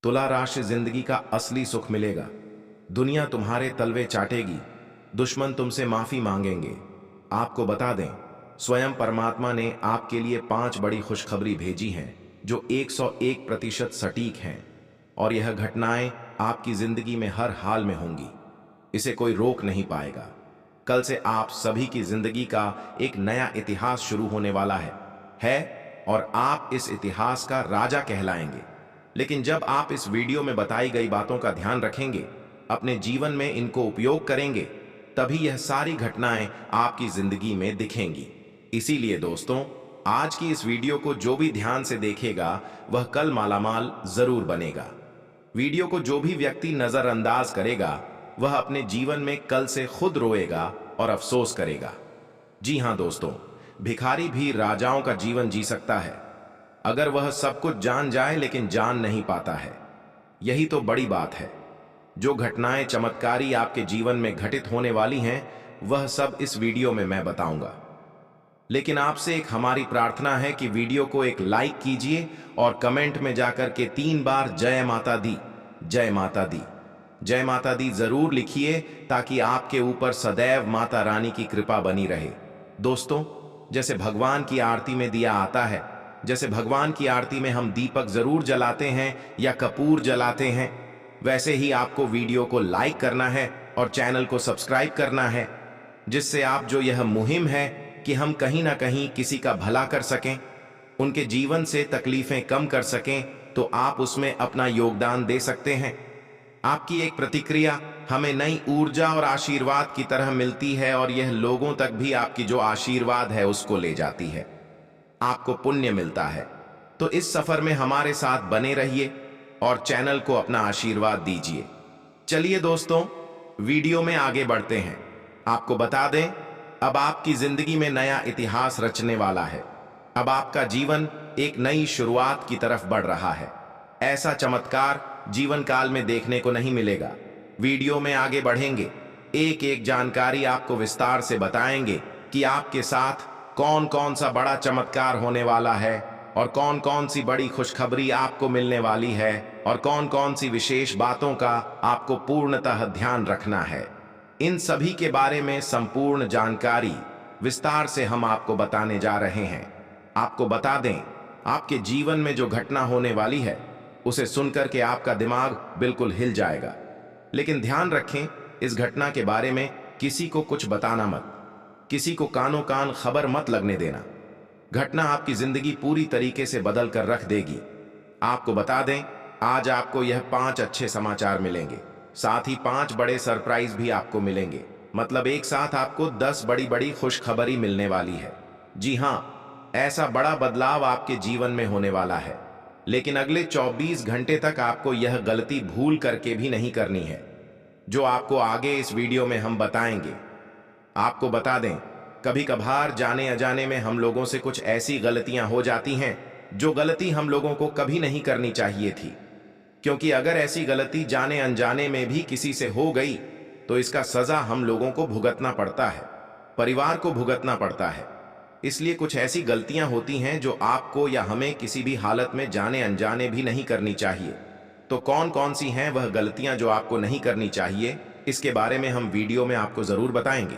तुला राशि जिंदगी का असली सुख मिलेगा। दुनिया तुम्हारे तलवे चाटेगी, दुश्मन तुमसे माफी मांगेंगे। आपको बता दें, स्वयं परमात्मा ने आपके लिए 5 बड़ी खुशखबरी भेजी हैं जो 101% सटीक हैं, और यह घटनाएं आपकी जिंदगी में हर हाल में होंगी। इसे कोई रोक नहीं पाएगा। कल से आप सभी की जिंदगी का एक नया इतिहास शुरू होने वाला है और आप इस इतिहास का राजा कहलाएंगे। लेकिन जब आप इस वीडियो में बताई गई बातों का ध्यान रखेंगे, अपने जीवन में इनको उपयोग करेंगे, तभी यह सारी घटनाएं आपकी जिंदगी में दिखेंगी। इसीलिए दोस्तों, आज की इस वीडियो को जो भी ध्यान से देखेगा वह कल मालामाल जरूर बनेगा। वीडियो को जो भी व्यक्ति नजरअंदाज करेगा वह अपने जीवन में कल से खुद रोएगा और अफसोस करेगा। जी हां दोस्तों, भिखारी भी राजाओं का जीवन जी सकता है अगर वह सब कुछ जान जाए लेकिन जान नहीं पाता है। यही तो बड़ी बात है। जो घटनाएं चमत्कारी आपके जीवन में घटित होने वाली हैं वह सब इस वीडियो में मैं बताऊंगा। लेकिन आपसे एक हमारी प्रार्थना है कि वीडियो को एक लाइक कीजिए और कमेंट में जाकर के 3 बार जय माता दी, जय माता दी, जय माता दी जरूर लिखिए, ताकि आपके ऊपर सदैव माता रानी की कृपा बनी रहे। दोस्तों, जैसे भगवान की आरती में दिया आता है, जैसे भगवान की आरती में हम दीपक जरूर जलाते हैं या कपूर जलाते हैं, वैसे ही आपको वीडियो को लाइक करना है और चैनल को सब्सक्राइब करना है, जिससे आप जो यह मुहिम है कि हम कहीं ना कहीं किसी का भला कर सकें, उनके जीवन से तकलीफें कम कर सकें, तो आप उसमें अपना योगदान दे सकते हैं। आपकी एक प्रतिक्रिया हमें नई ऊर्जा और आशीर्वाद की तरह मिलती है और यह लोगों तक भी आपकी जो आशीर्वाद है उसको ले जाती है। आपको पुण्य मिलता है। तो इस सफर में हमारे साथ बने रहिए और चैनल को अपना आशीर्वाद दीजिए। चलिए दोस्तों, वीडियो में आगे बढ़ते हैं। आपको बता दें, अब आपकी जिंदगी में नया इतिहास रचने वाला है। अब आपका जीवन एक नई शुरुआत की तरफ बढ़ रहा है। ऐसा चमत्कार जीवन काल में देखने को नहीं मिलेगा। वीडियो में आगे बढ़ेंगे, एक एक जानकारी आपको विस्तार से बताएंगे कि आपके साथ कौन कौन सा बड़ा चमत्कार होने वाला है और कौन कौन सी बड़ी खुशखबरी आपको मिलने वाली है और कौन कौन सी विशेष बातों का आपको पूर्णतः ध्यान रखना है। इन सभी के बारे में संपूर्ण जानकारी विस्तार से हम आपको बताने जा रहे हैं। आपको बता दें, आपके जीवन में जो घटना होने वाली है उसे सुनकर के आपका दिमाग बिल्कुल हिल जाएगा। लेकिन ध्यान रखें, इस घटना के बारे में किसी को कुछ बताना मत, किसी को कानों कान खबर मत लगने देना। घटना आपकी जिंदगी पूरी तरीके से बदल कर रख देगी। आपको बता दें, आज आपको यह 5 अच्छे समाचार मिलेंगे, साथ ही 5 बड़े सरप्राइज भी आपको मिलेंगे। मतलब एक साथ आपको 10 बड़ी बड़ी खुशखबरी मिलने वाली है। जी हां, ऐसा बड़ा बदलाव आपके जीवन में होने वाला है। लेकिन अगले 24 घंटे तक आपको यह गलती भूल करके भी नहीं करनी है, जो आपको आगे इस वीडियो में हम बताएंगे। आपको बता दें, कभी कभार जाने अजाने में हम लोगों से कुछ ऐसी गलतियां हो जाती हैं जो गलती हम लोगों को कभी नहीं करनी चाहिए थी, क्योंकि अगर ऐसी गलती जाने अनजाने में भी किसी से हो गई तो इसका सजा हम लोगों को भुगतना पड़ता है, परिवार को भुगतना पड़ता है। इसलिए कुछ ऐसी गलतियां होती हैं जो आपको या हमें किसी भी हालत में जाने अनजाने भी नहीं करनी चाहिए। तो कौन कौन सी हैं वह गलतियां जो आपको नहीं करनी चाहिए, इसके बारे में हम वीडियो में आपको जरूर बताएंगे।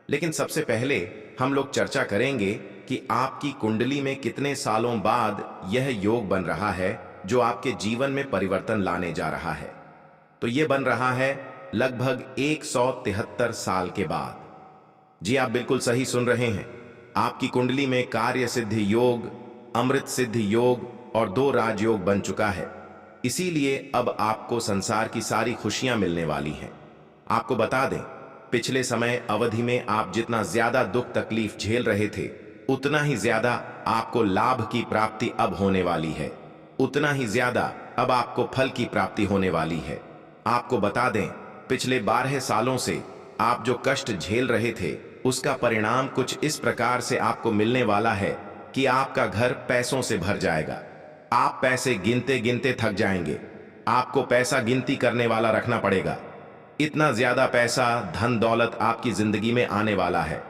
लेकिन सबसे पहले हम लोग चर्चा करेंगे कि आपकी कुंडली में कितने सालों बाद यह योग बन रहा है जो आपके जीवन में परिवर्तन लाने जा रहा है। तो यह बन रहा है लगभग 173 साल के बाद। जी, आप बिल्कुल सही सुन रहे हैं। आपकी कुंडली में कार्य सिद्धि योग, अमृत सिद्धि योग और 2 राजयोग बन चुका है। इसीलिए अब आपको संसार की सारी खुशियां मिलने वाली हैं। आपको बता दें, पिछले समय अवधि में आप जितना ज्यादा दुख तकलीफ झेल रहे थे, उतना ही ज्यादा आपको लाभ की प्राप्ति अब होने वाली है। उतना ही ज्यादा अब आपको फल की प्राप्ति होने वाली है। आपको बता दें, पिछले 12 सालों से आप जो कष्ट झेल रहे थे उसका परिणाम कुछ इस प्रकार से आपको मिलने वाला है कि आपका घर पैसों से भर जाएगा। आप पैसे गिनते गिनते थक जाएंगे। आपको पैसा गिनती करने वाला रखना पड़ेगा। इतना ज्यादा पैसा, धन दौलत आपकी जिंदगी में आने वाला है।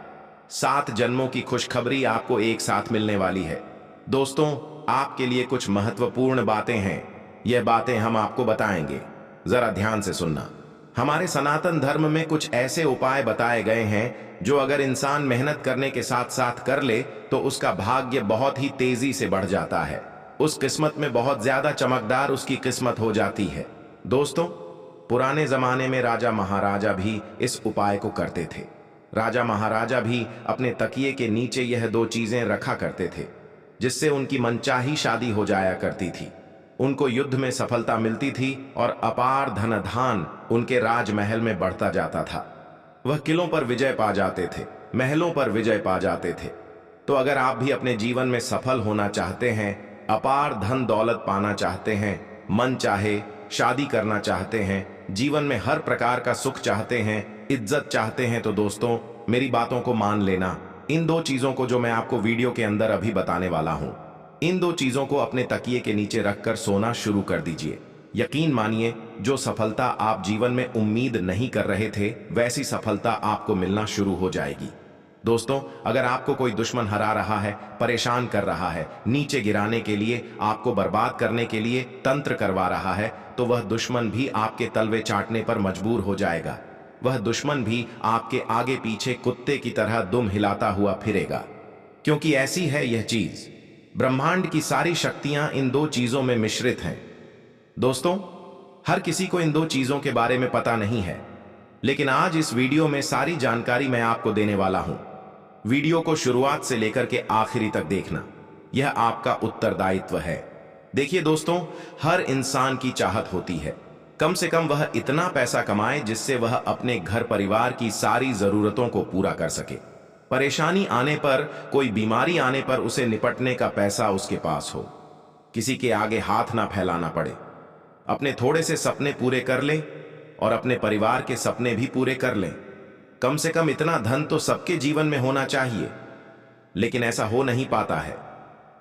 7 जन्मों की खुशखबरी आपको एक साथ मिलने वाली है। दोस्तों, आपके लिए कुछ महत्वपूर्ण बातें हैं यह बातें हम आपको बताएंगे, जरा ध्यान से सुनना। हमारे सनातन धर्म में कुछ ऐसे उपाय बताए गए हैं जो अगर इंसान मेहनत करने के साथ साथ कर ले तो उसका भाग्य बहुत ही तेजी से बढ़ जाता है। उस किस्मत में बहुत ज्यादा चमकदार उसकी किस्मत हो जाती है। दोस्तों, पुराने जमाने में राजा महाराजा भी इस उपाय को करते थे। राजा महाराजा भी अपने तकिए के नीचे यह दो चीजें रखा करते थे, जिससे उनकी मनचाही शादी हो जाया करती थी, उनको युद्ध में सफलता मिलती थी और अपार धनधान उनके राजमहल में बढ़ता जाता था। वह किलों पर विजय पा जाते थे, महलों पर विजय पा जाते थे। तो अगर आप भी अपने जीवन में सफल होना चाहते हैं, अपार धन दौलत पाना चाहते हैं, मन चाहे शादी करना चाहते हैं, जीवन में हर प्रकार का सुख चाहते हैं, इज्जत चाहते हैं, तो दोस्तों मेरी बातों को मान लेना। इन दो चीजों को जो मैं आपको वीडियो के अंदर अभी बताने वाला हूं, इन दो चीजों को अपने तकिए के नीचे रखकर सोना शुरू कर दीजिए। यकीन मानिए, जो सफलता आप जीवन में उम्मीद नहीं कर रहे थे, वैसी सफलता आपको मिलना शुरू हो जाएगी। दोस्तों, अगर आपको कोई दुश्मन हरा रहा है, परेशान कर रहा है, नीचे गिराने के लिए, आपको बर्बाद करने के लिए तंत्र करवा रहा है, तो वह दुश्मन भी आपके तलवे चाटने पर मजबूर हो जाएगा। वह दुश्मन भी आपके आगे पीछे कुत्ते की तरह दुम हिलाता हुआ फिरेगा, क्योंकि ऐसी है यह चीज। ब्रह्मांड की सारी शक्तियां इन दो चीजों में मिश्रित हैं। दोस्तों, हर किसी को इन दो चीजों के बारे में पता नहीं है, लेकिन आज इस वीडियो में सारी जानकारी मैं आपको देने वाला हूं। वीडियो को शुरुआत से लेकर के आखिरी तक देखना, यह आपका उत्तरदायित्व है। देखिए दोस्तों, हर इंसान की चाहत होती है कम से कम वह इतना पैसा कमाए जिससे वह अपने घर परिवार की सारी जरूरतों को पूरा कर सके। परेशानी आने पर, कोई बीमारी आने पर उसे निपटने का पैसा उसके पास हो, किसी के आगे हाथ ना फैलाना पड़े, अपने थोड़े से सपने पूरे कर ले और अपने परिवार के सपने भी पूरे कर लें। कम से कम इतना धन तो सबके जीवन में होना चाहिए, लेकिन ऐसा हो नहीं पाता है।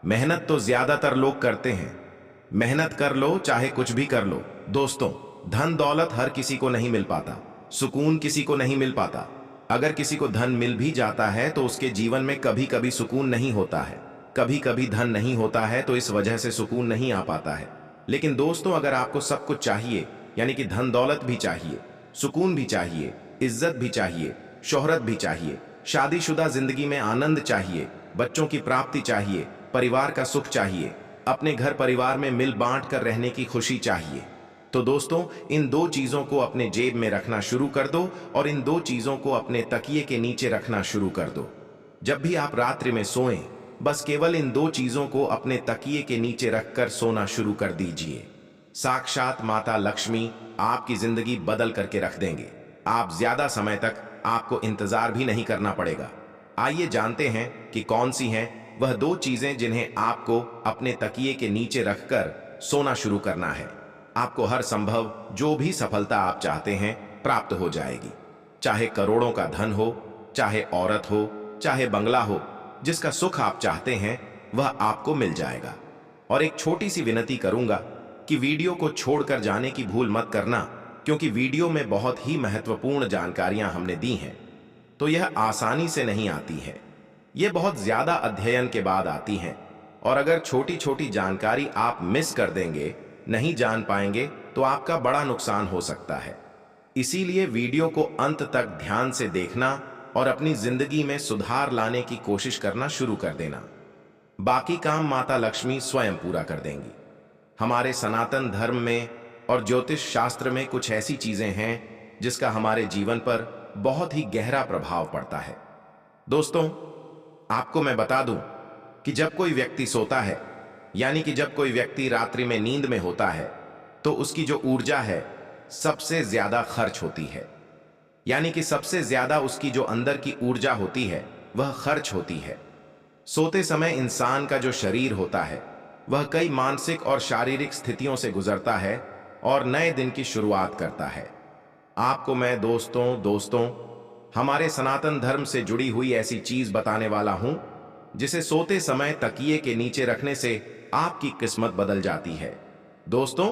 मेहनत तो ज्यादातर लोग करते हैं, मेहनत कर लो चाहे कुछ भी कर लो। दोस्तों, धन दौलत हर किसी को नहीं मिल पाता, सुकून किसी को नहीं मिल पाता। अगर किसी को धन मिल भी जाता है तो उसके जीवन में कभी कभी सुकून नहीं होता है, कभी कभी धन नहीं होता है तो इस वजह से सुकून नहीं आ पाता है। लेकिन दोस्तों, अगर आपको सब कुछ चाहिए, यानी कि धन दौलत भी चाहिए, सुकून भी चाहिए, इज्जत भी चाहिए, शोहरत भी चाहिए, शादीशुदा जिंदगी में आनंद चाहिए, बच्चों की प्राप्ति चाहिए, परिवार का सुख चाहिए, अपने घर परिवार में मिल बांट कर रहने की खुशी चाहिए, तो दोस्तों इन दो चीजों को अपने जेब में रखना शुरू कर दो और इन दो चीजों को अपने तकिए के नीचे रखना शुरू कर दो। जब भी आप रात्रि में सोएं, बस केवल इन दो चीजों को अपने तकिए के नीचे रखकर सोना शुरू कर दीजिए। साक्षात माता लक्ष्मी आपकी जिंदगी बदल करके रख देंगे। आप ज्यादा समय तक आपको इंतजार भी नहीं करना पड़ेगा। आइए जानते हैं कि कौन सी हैं वह दो चीजें जिन्हें आपको अपने तकिए के नीचे रखकर सोना शुरू करना है। आपको हर संभव जो भी सफलता आप चाहते हैं प्राप्त हो जाएगी। चाहे करोड़ों का धन हो, चाहे औरत हो, चाहे बंगला हो, जिसका सुख आप चाहते हैं वह आपको मिल जाएगा। और एक छोटी सी विनती करूंगा कि वीडियो को छोड़कर जाने की भूल मत करना, क्योंकि वीडियो में बहुत ही महत्वपूर्ण जानकारियां हमने दी हैं, तो यह आसानी से नहीं आती है, ये बहुत ज्यादा अध्ययन के बाद आती हैं। और अगर छोटी छोटी जानकारी आप मिस कर देंगे, नहीं जान पाएंगे, तो आपका बड़ा नुकसान हो सकता है। इसीलिए वीडियो को अंत तक ध्यान से देखना और अपनी जिंदगी में सुधार लाने की कोशिश करना शुरू कर देना। बाकी काम माता लक्ष्मी स्वयं पूरा कर देंगी। हमारे सनातन धर्म में और ज्योतिष शास्त्र में कुछ ऐसी चीजें हैं जिसका हमारे जीवन पर बहुत ही गहरा प्रभाव पड़ता है। दोस्तों, आपको मैं बता दूं कि जब कोई व्यक्ति सोता है, यानी कि जब कोई व्यक्ति रात्रि में नींद में होता है, तो उसकी जो ऊर्जा है सबसे ज्यादा खर्च होती है। यानी कि सबसे ज्यादा उसकी जो अंदर की ऊर्जा होती है वह खर्च होती है। सोते समय इंसान का जो शरीर होता है वह कई मानसिक और शारीरिक स्थितियों से गुजरता है और नए दिन की शुरुआत करता है। आपको मैं दोस्तों हमारे सनातन धर्म से जुड़ी हुई ऐसी चीज बताने वाला हूं जिसे सोते समय तकिए के नीचे रखने से आपकी किस्मत बदल जाती है। दोस्तों,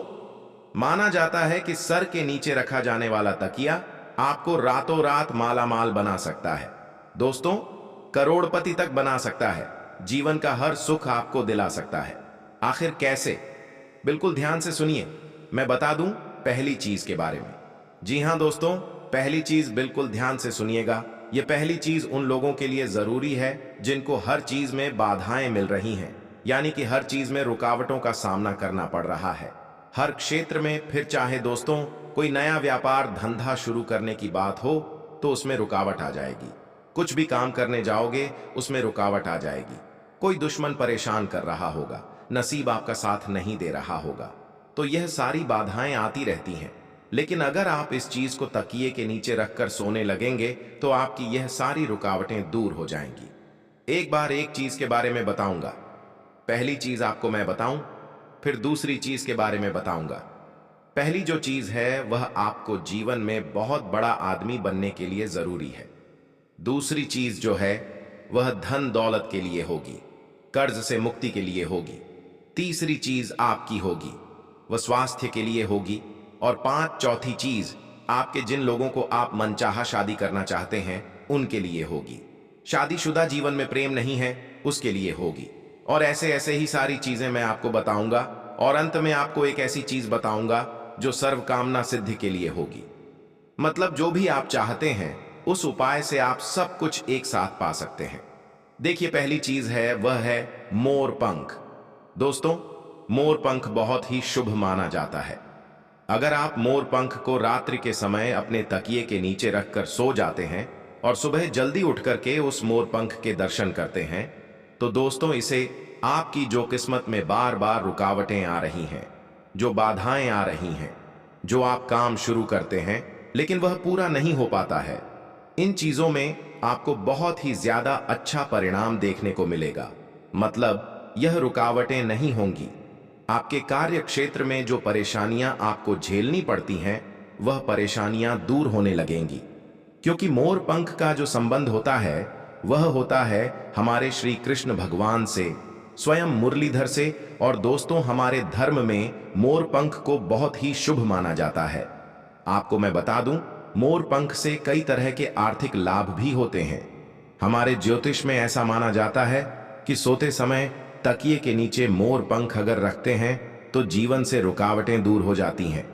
माना जाता है कि सर के नीचे रखा जाने वाला तकिया आपको रातों रात माला माल बना सकता है। दोस्तों, करोड़पति तक बना सकता है, जीवन का हर सुख आपको दिला सकता है। आखिर कैसे? बिल्कुल ध्यान से सुनिए, मैं बता दूं पहली चीज के बारे में। जी हाँ दोस्तों, पहली चीज बिल्कुल ध्यान से सुनिएगा। ये पहली चीज उन लोगों के लिए जरूरी है जिनको हर चीज में बाधाएं मिल रही हैं, यानी कि हर चीज में रुकावटों का सामना करना पड़ रहा है, हर क्षेत्र में। फिर चाहे दोस्तों कोई नया व्यापार धंधा शुरू करने की बात हो तो उसमें रुकावट आ जाएगी, कुछ भी काम करने जाओगे उसमें रुकावट आ जाएगी, कोई दुश्मन परेशान कर रहा होगा, नसीब आपका साथ नहीं दे रहा होगा। तो यह सारी बाधाएं आती रहती हैं, लेकिन अगर आप इस चीज को तकिए के नीचे रखकर सोने लगेंगे तो आपकी यह सारी रुकावटें दूर हो जाएंगी। एक बार एक चीज के बारे में बताऊंगा। पहली चीज आपको मैं बताऊं, फिर दूसरी चीज के बारे में बताऊंगा। पहली जो चीज है वह आपको जीवन में बहुत बड़ा आदमी बनने के लिए जरूरी है। दूसरी चीज जो है वह धन दौलत के लिए होगी, कर्ज से मुक्ति के लिए होगी। तीसरी चीज आपकी होगी, वह स्वास्थ्य के लिए होगी। और चौथी चीज आपके जिन लोगों को आप मनचाहा शादी करना चाहते हैं उनके लिए होगी। शादीशुदा जीवन में प्रेम नहीं है उसके लिए होगी। और ऐसे ऐसे ही सारी चीजें मैं आपको बताऊंगा, और अंत में आपको एक ऐसी चीज बताऊंगा जो सर्व कामना सिद्धि के लिए होगी। मतलब जो भी आप चाहते हैं उस उपाय से आप सब कुछ एक साथ पा सकते हैं। देखिए पहली चीज है वह है मोर पंख। दोस्तों मोर पंख बहुत ही शुभ माना जाता है। अगर आप मोर पंख को रात्रि के समय अपने तकिए के नीचे रखकर सो जाते हैं और सुबह जल्दी उठ करके उस मोर पंख के दर्शन करते हैं तो दोस्तों इसे आपकी जो किस्मत में बार बार रुकावटें आ रही हैं, जो बाधाएं आ रही हैं, जो आप काम शुरू करते हैं लेकिन वह पूरा नहीं हो पाता है, इन चीजों में आपको बहुत ही ज्यादा अच्छा परिणाम देखने को मिलेगा। मतलब यह रुकावटें नहीं होंगी। आपके कार्य क्षेत्र में जो परेशानियां आपको झेलनी पड़ती हैं वह परेशानियां दूर होने लगेंगी, क्योंकि मोर पंख का जो संबंध होता है वह होता है हमारे श्री कृष्ण भगवान से, स्वयं मुरलीधर से। और दोस्तों हमारे धर्म में मोर पंख को बहुत ही शुभ माना जाता है। आपको मैं बता दूं, मोर पंख से कई तरह के आर्थिक लाभ भी होते हैं। हमारे ज्योतिष में ऐसा माना जाता है कि सोते समय तकिए के नीचे मोर पंख अगर रखते हैं तो जीवन से रुकावटें दूर हो जाती हैं।